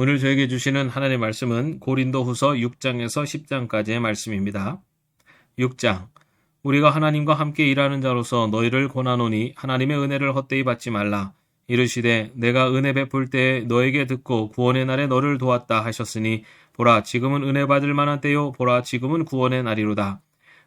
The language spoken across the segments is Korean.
오늘 저에게 주시는 하나님의 말씀은 고린도후서 6장에서 10장까지의 말씀입니다. 6장. 우리가 하나님과 함께 일하는 자로서 너희를 권하노니 하나님의 은혜를 헛되이 받지 말라. 이르시되 내가 은혜 베풀 때에 너에게 듣고 구원의 날에 너를 도왔다 하셨으니 보라 지금은 은혜 받을 만한 때요 보라 지금은 구원의 날이로다.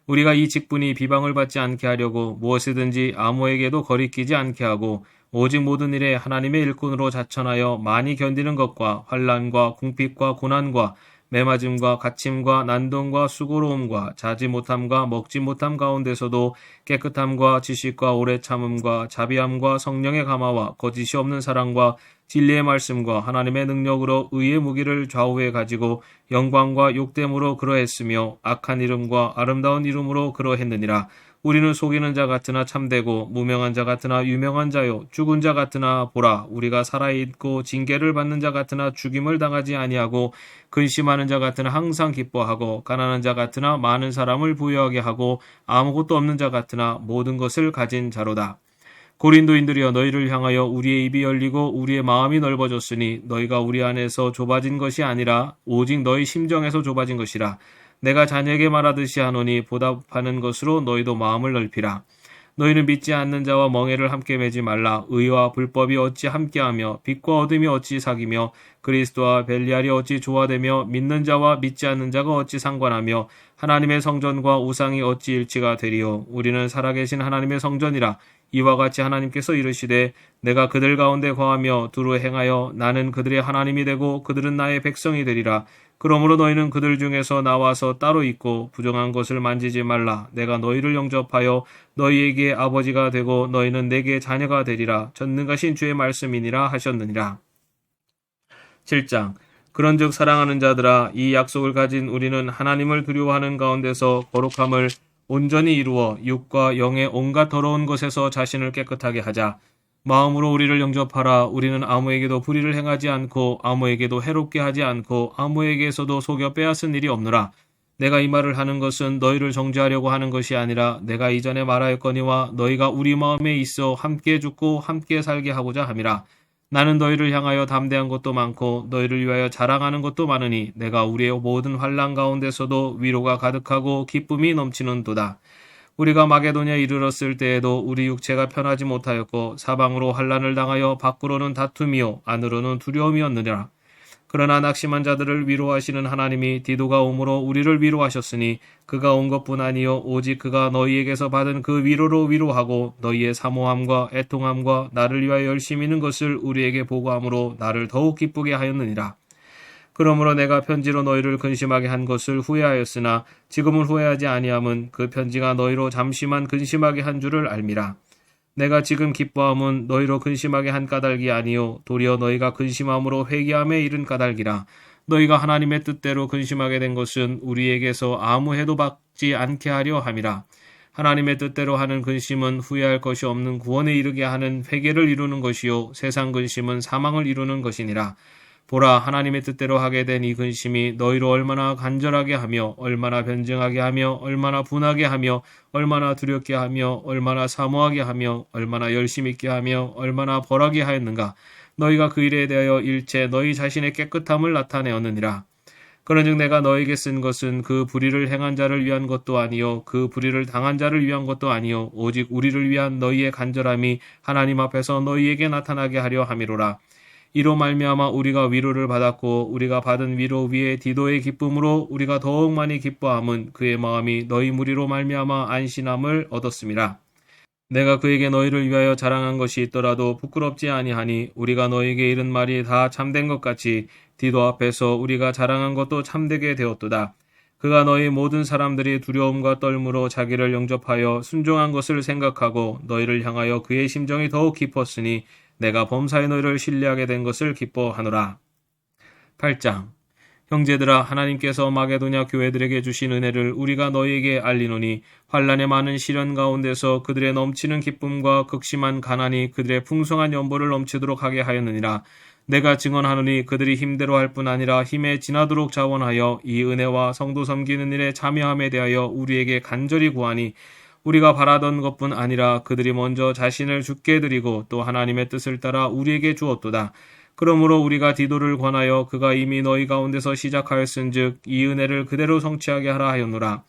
우리가 이 직분이 비방을 받지 않게 하려고 무엇이든지 아무에게도 거리끼지 않게 하고 오직 모든 일에 하나님의 일꾼으로 자천하여 많이 견디는 것과 환난과 궁핍과 고난과 매맞음과 갇힘과 난동과 수고로움과 자지 못함과 먹지 못함 가운데서도 깨끗함과 지식과 오래 참음과 자비함과 성령의 감화와 거짓이 없는 사랑과 진리의 말씀과 하나님의 능력으로 의의 무기를 좌우에 가지고 영광과 욕됨으로 그러했으며 악한 이름과 아름다운 이름으로 그러했느니라. 우리는 속이는 자 같으나 참되고 무명한 자 같으나 유명한 자요 죽은 자 같으나 보라 우리가 살아있고 징계를 받는 자 같으나 죽임을 당하지 아니하고 근심하는 자 같으나 항상 기뻐하고 가난한 자 같으나 많은 사람을 부유하게 하고 아무것도 없는 자 같으나 모든 것을 가진 자로다. 고린도인들이여 너희를 향하여 우리의 입이 열리고 우리의 마음이 넓어졌으니 너희가 우리 안에서 좁아진 것이 아니라 오직 너희 심정에서 좁아진 것이라. 내가 자녀에게 말하듯이 하노니 보답하는 것으로 너희도 마음을 넓히라. 너희는 믿지 않는 자와 멍에를 함께 매지 말라. 의와 불법이 어찌 함께하며 빛과 어둠이 어찌 사귀며 그리스도와 벨리알이 어찌 조화되며 믿는 자와 믿지 않는 자가 어찌 상관하며 하나님의 성전과 우상이 어찌 일치가 되리요. 우리는 살아계신 하나님의 성전이라. 이와 같이 하나님께서 이르시되 내가 그들 가운데 거하며 두루 행하여 나는 그들의 하나님이 되고 그들은 나의 백성이 되리라. 그러므로 너희는 그들 중에서 나와서 따로 있고 부정한 것을 만지지 말라. 내가 너희를 영접하여 너희에게 아버지가 되고 너희는 내게 자녀가 되리라. 전능하신 주의 말씀이니라 하셨느니라. 7장. 그런즉 사랑하는 자들아 이 약속을 가진 우리는 하나님을 두려워하는 가운데서 거룩함을 온전히 이루어 육과 영의 온갖 더러운 것에서 자신을 깨끗하게 하자. 마음으로 우리를 영접하라. 우리는 아무에게도 불의를 행하지 않고 아무에게도 해롭게 하지 않고 아무에게서도 속여 빼앗은 일이 없노라. 내가 이 말을 하는 것은 너희를 정죄하려고 하는 것이 아니라 내가 이전에 말하였거니와 너희가 우리 마음에 있어 함께 죽고 함께 살게 하고자 함이라. 나는 너희를 향하여 담대한 것도 많고 너희를 위하여 자랑하는 것도 많으니 내가 우리의 모든 환난 가운데서도 위로가 가득하고 기쁨이 넘치는도다. 우리가 마게도냐에 이르렀을 때에도 우리 육체가 편하지 못하였고 사방으로 환난을 당하여 밖으로는 다툼이요 안으로는 두려움이었느니라. 그러나 낙심한 자들을 위로하시는 하나님이 디도가 오므로 우리를 위로하셨으니 그가 온 것뿐 아니요 오직 그가 너희에게서 받은 그 위로로 위로하고 너희의 사모함과 애통함과 나를 위하여 열심히 있는 것을 우리에게 보고함으로 나를 더욱 기쁘게 하였느니라. 그러므로 내가 편지로 너희를 근심하게 한 것을 후회하였으나 지금은 후회하지 아니함은 그 편지가 너희로 잠시만 근심하게 한 줄을 알미라. 내가 지금 기뻐함은 너희로 근심하게 한 까닭이 아니요 도리어 너희가 근심함으로 회개함에 이른 까닭이라. 너희가 하나님의 뜻대로 근심하게 된 것은 우리에게서 아무 해도 받지 않게 하려 함이라. 하나님의 뜻대로 하는 근심은 후회할 것이 없는 구원에 이르게 하는 회개를 이루는 것이요 세상 근심은 사망을 이루는 것이니라. 보라 하나님의 뜻대로 하게 된 이 근심이 너희로 얼마나 간절하게 하며 얼마나 변증하게 하며 얼마나 분하게 하며 얼마나 두렵게 하며 얼마나 사모하게 하며 얼마나 열심 있게 하며 얼마나 벌하게 하였는가. 너희가 그 일에 대하여 일체 너희 자신의 깨끗함을 나타내었느니라. 그런즉 내가 너에게 쓴 것은 그 불의를 행한 자를 위한 것도 아니요 그 불의를 당한 자를 위한 것도 아니요 오직 우리를 위한 너희의 간절함이 하나님 앞에서 너희에게 나타나게 하려 함이로라. 이로 말미암아 우리가 위로를 받았고 우리가 받은 위로 위에 디도의 기쁨으로 우리가 더욱 많이 기뻐함은 그의 마음이 너희 무리로 말미암아 안신함을 얻었음이라. 내가 그에게 너희를 위하여 자랑한 것이 있더라도 부끄럽지 아니하니 우리가 너희에게 이른 말이 다 참된 것 같이 디도 앞에서 우리가 자랑한 것도 참되게 되었도다. 그가 너희 모든 사람들이 두려움과 떨므로 자기를 영접하여 순종한 것을 생각하고 너희를 향하여 그의 심정이 더욱 깊었으니 내가 범사에 너희를 신뢰하게 된 것을 기뻐하노라. 8장. 형제들아 하나님께서 마게도냐 교회들에게 주신 은혜를 우리가 너희에게 알리노니 환난의 많은 시련 가운데서 그들의 넘치는 기쁨과 극심한 가난이 그들의 풍성한 연보를 넘치도록 하게 하였느니라. 내가 증언하노니 그들이 힘대로 할 뿐 아니라 힘에 지나도록 자원하여 이 은혜와 성도 섬기는 일에 참여함에 대하여 우리에게 간절히 구하니 우리가 바라던 것뿐 아니라 그들이 먼저 자신을 주께 드리고 또 하나님의 뜻을 따라 우리에게 주었도다. 그러므로 우리가 디도를 권하여 그가 이미 너희 가운데서 시작하였은즉 이 은혜를 그대로 성취하게 하라 하였노라.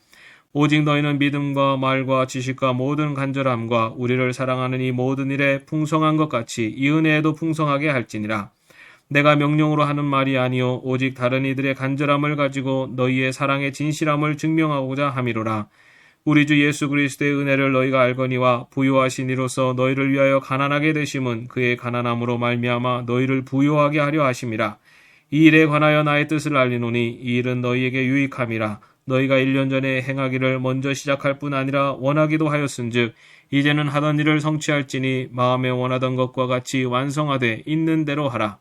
오직 너희는 믿음과 말과 지식과 모든 간절함과 우리를 사랑하는 이 모든 일에 풍성한 것 같이 이 은혜에도 풍성하게 할지니라. 내가 명령으로 하는 말이 아니요 오직 다른 이들의 간절함을 가지고 너희의 사랑의 진실함을 증명하고자 함이로라. 우리 주 예수 그리스도의 은혜를 너희가 알거니와 부요하신 이로서 너희를 위하여 가난하게 되심은 그의 가난함으로 말미암아 너희를 부요하게 하려 하심이라. 이 일에 관하여 나의 뜻을 알리노니 이 일은 너희에게 유익함이라. 너희가 1년 전에 행하기를 먼저 시작할 뿐 아니라 원하기도 하였은즉 이제는 하던 일을 성취할지니 마음에 원하던 것과 같이 완성하되 있는 대로 하라.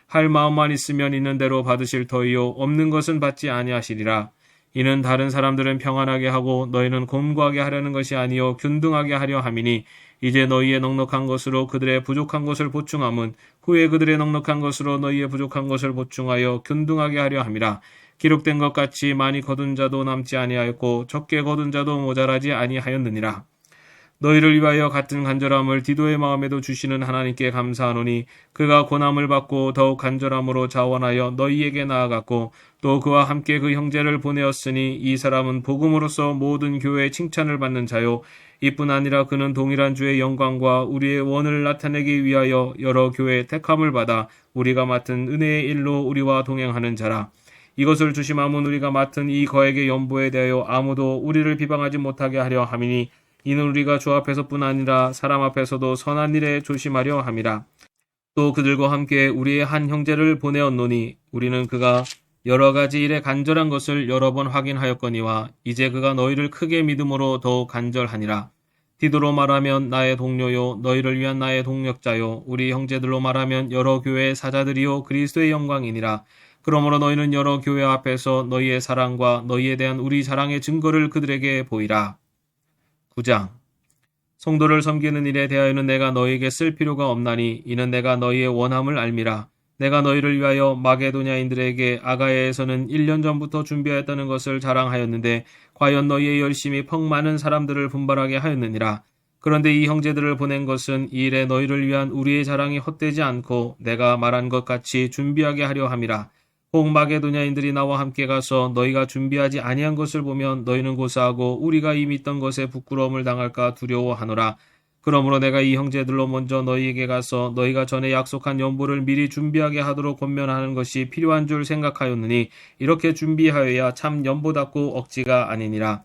할 마음만 있으면 있는 대로 받으실 터이요 없는 것은 받지 아니하시리라. 이는 다른 사람들은 평안하게 하고 너희는 곤고하게 하려는 것이 아니요 균등하게 하려 함이니 이제 너희의 넉넉한 것으로 그들의 부족한 것을 보충함은 후에 그들의 넉넉한 것으로 너희의 부족한 것을 보충하여 균등하게 하려 함이라. 기록된 것 같이 많이 거둔 자도 남지 아니하였고 적게 거둔 자도 모자라지 아니하였느니라. 너희를 위하여 같은 간절함을 디도의 마음에도 주시는 하나님께 감사하노니 그가 고난을 받고 더욱 간절함으로 자원하여 너희에게 나아갔고 또 그와 함께 그 형제를 보내었으니 이 사람은 복음으로서 모든 교회의 칭찬을 받는 자요 이뿐 아니라 그는 동일한 주의 영광과 우리의 원을 나타내기 위하여 여러 교회의 택함을 받아 우리가 맡은 은혜의 일로 우리와 동행하는 자라. 이것을 주심함은 우리가 맡은 이 거액의 연보에 대하여 아무도 우리를 비방하지 못하게 하려 함이니 이는 우리가 주 앞에서뿐 아니라 사람 앞에서도 선한 일에 조심하려 함이라. 또 그들과 함께 우리의 한 형제를 보내었노니 우리는 그가 여러 가지 일에 간절한 것을 여러 번 확인하였거니와 이제 그가 너희를 크게 믿음으로 더욱 간절하니라. 디도로 말하면 나의 동료요 너희를 위한 나의 동력자요 우리 형제들로 말하면 여러 교회의 사자들이요 그리스도의 영광이니라. 그러므로 너희는 여러 교회 앞에서 너희의 사랑과 너희에 대한 우리 사랑의 증거를 그들에게 보이라. 9장 성도를 섬기는 일에 대하여는 내가 너희에게 쓸 필요가 없나니 이는 내가 너희의 원함을 알미라. 내가 너희를 위하여 마게도냐인들에게 아가야에서는 1년 전부터 준비하였다는 것을 자랑하였는데 과연 너희의 열심이 퍽 많은 사람들을 분발하게 하였느니라. 그런데 이 형제들을 보낸 것은 이 일에 너희를 위한 우리의 자랑이 헛되지 않고 내가 말한 것 같이 준비하게 하려 함이라. 혹 마게도냐인들이 나와 함께 가서 너희가 준비하지 아니한 것을 보면 너희는 고사하고 우리가 이미 있던 것에 부끄러움을 당할까 두려워하노라. 그러므로 내가 이 형제들로 먼저 너희에게 가서 너희가 전에 약속한 연보를 미리 준비하게 하도록 권면하는 것이 필요한 줄 생각하였느니 이렇게 준비하여야 참 연보답고 억지가 아니니라.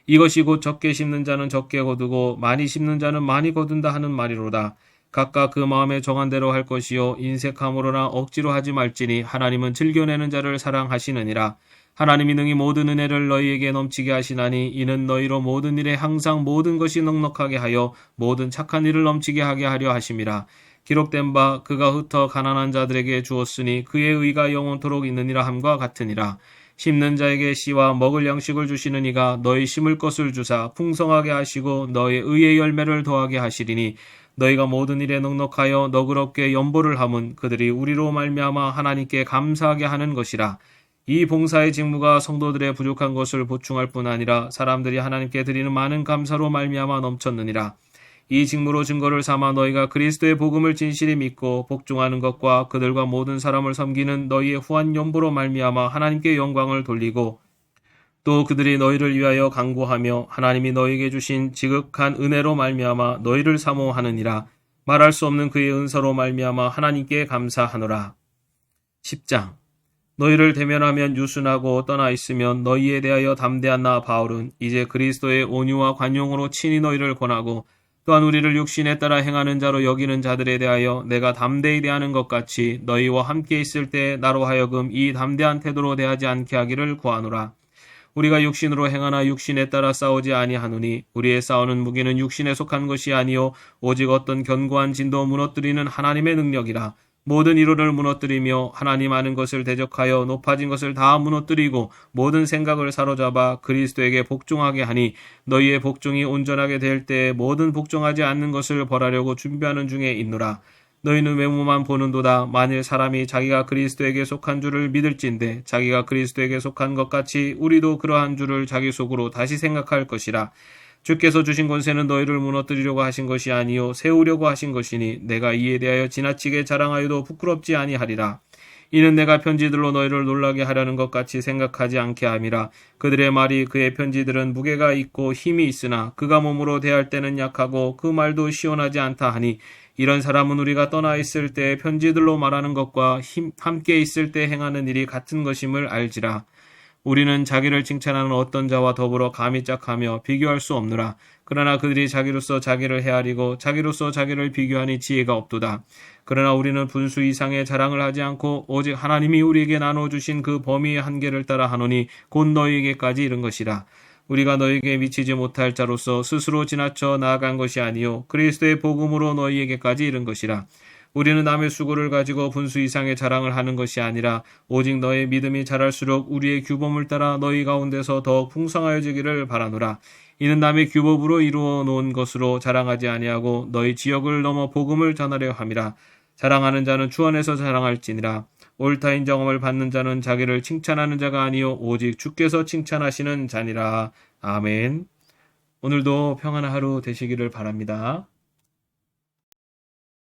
이것이 곧 적게 심는 자는 적게 거두고 많이 심는 자는 많이 거둔다 하는 말이로다. 각각 그 마음에 정한 대로 할 것이요 인색함으로나 억지로 하지 말지니 하나님은 즐겨내는 자를 사랑하시느니라. 하나님이 능히 모든 은혜를 너희에게 넘치게 하시나니 이는 너희로 모든 일에 항상 모든 것이 넉넉하게 하여 모든 착한 일을 넘치게 하게 하려 하심이라. 기록된 바 그가 흩어 가난한 자들에게 주었으니 그의 의가 영원토록 있느니라 함과 같으니라. 심는 자에게 씨와 먹을 양식을 주시는 이가 너희 심을 것을 주사 풍성하게 하시고 너의 의의 열매를 더하게 하시리니 너희가 모든 일에 넉넉하여 너그럽게 연보를 함은 그들이 우리로 말미암아 하나님께 감사하게 하는 것이라. 이 봉사의 직무가 성도들의 부족한 것을 보충할 뿐 아니라 사람들이 하나님께 드리는 많은 감사로 말미암아 넘쳤느니라. 이 직무로 증거를 삼아 너희가 그리스도의 복음을 진실히 믿고 복종하는 것과 그들과 모든 사람을 섬기는 너희의 후한 연보로 말미암아 하나님께 영광을 돌리고 또 그들이 너희를 위하여 간구하며 하나님이 너희에게 주신 지극한 은혜로 말미암아 너희를 사모하느니라. 말할 수 없는 그의 은사로 말미암아 하나님께 감사하노라. 10장 너희를 대면하면 유순하고 떠나 있으면 너희에 대하여 담대한 나 바울은 이제 그리스도의 온유와 관용으로 친히 너희를 권하고 또한 우리를 육신에 따라 행하는 자로 여기는 자들에 대하여 내가 담대히 대하는 것 같이 너희와 함께 있을 때 나로 하여금 이 담대한 태도로 대하지 않게 하기를 구하노라. 우리가 육신으로 행하나 육신에 따라 싸우지 아니하노니 우리의 싸우는 무기는 육신에 속한 것이 아니요 오직 어떤 견고한 진도 무너뜨리는 하나님의 능력이라. 모든 이론을 무너뜨리며 하나님 아는 것을 대적하여 높아진 것을 다 무너뜨리고 모든 생각을 사로잡아 그리스도에게 복종하게 하니 너희의 복종이 온전하게 될 때에 모든 복종하지 않는 것을 벌하려고 준비하는 중에 있노라. 너희는 외모만 보는도다. 만일 사람이 자기가 그리스도에게 속한 줄을 믿을진대 자기가 그리스도에게 속한 것 같이 우리도 그러한 줄을 자기 속으로 다시 생각할 것이라. 주께서 주신 권세는 너희를 무너뜨리려고 하신 것이 아니요 세우려고 하신 것이니 내가 이에 대하여 지나치게 자랑하여도 부끄럽지 아니하리라. 이는 내가 편지들로 너희를 놀라게 하려는 것 같이 생각하지 않게 함이라. 그들의 말이 그의 편지들은 무게가 있고 힘이 있으나 그가 몸으로 대할 때는 약하고 그 말도 시원하지 않다 하니 이런 사람은 우리가 떠나 있을 때 편지들로 말하는 것과 함께 있을 때 행하는 일이 같은 것임을 알지라. 우리는 자기를 칭찬하는 어떤 자와 더불어 감히 짝하며 비교할 수 없노라. 그러나 그들이 자기로서 자기를 헤아리고 자기로서 자기를 비교하니 지혜가 없도다. 그러나 우리는 분수 이상의 자랑을 하지 않고 오직 하나님이 우리에게 나눠주신 그 범위의 한계를 따라 하노니 곧 너희에게까지 이른 것이라. 우리가 너희에게 미치지 못할 자로서 스스로 지나쳐 나아간 것이 아니요 그리스도의 복음으로 너희에게까지 이른 것이라. 우리는 남의 수고를 가지고 분수 이상의 자랑을 하는 것이 아니라 오직 너의 믿음이 자랄수록 우리의 규범을 따라 너희 가운데서 더욱 풍성하여지기를 바라노라. 이는 남의 규범으로 이루어 놓은 것으로 자랑하지 아니하고 너희 지역을 넘어 복음을 전하려 함이라. 자랑하는 자는 주 안에서 자랑할지니라. 옳다 인정함을 받는 자는 자기를 칭찬하는 자가 아니요 오직 주께서 칭찬하시는 자니라. 아멘. 오늘도 평안한 하루 되시기를 바랍니다.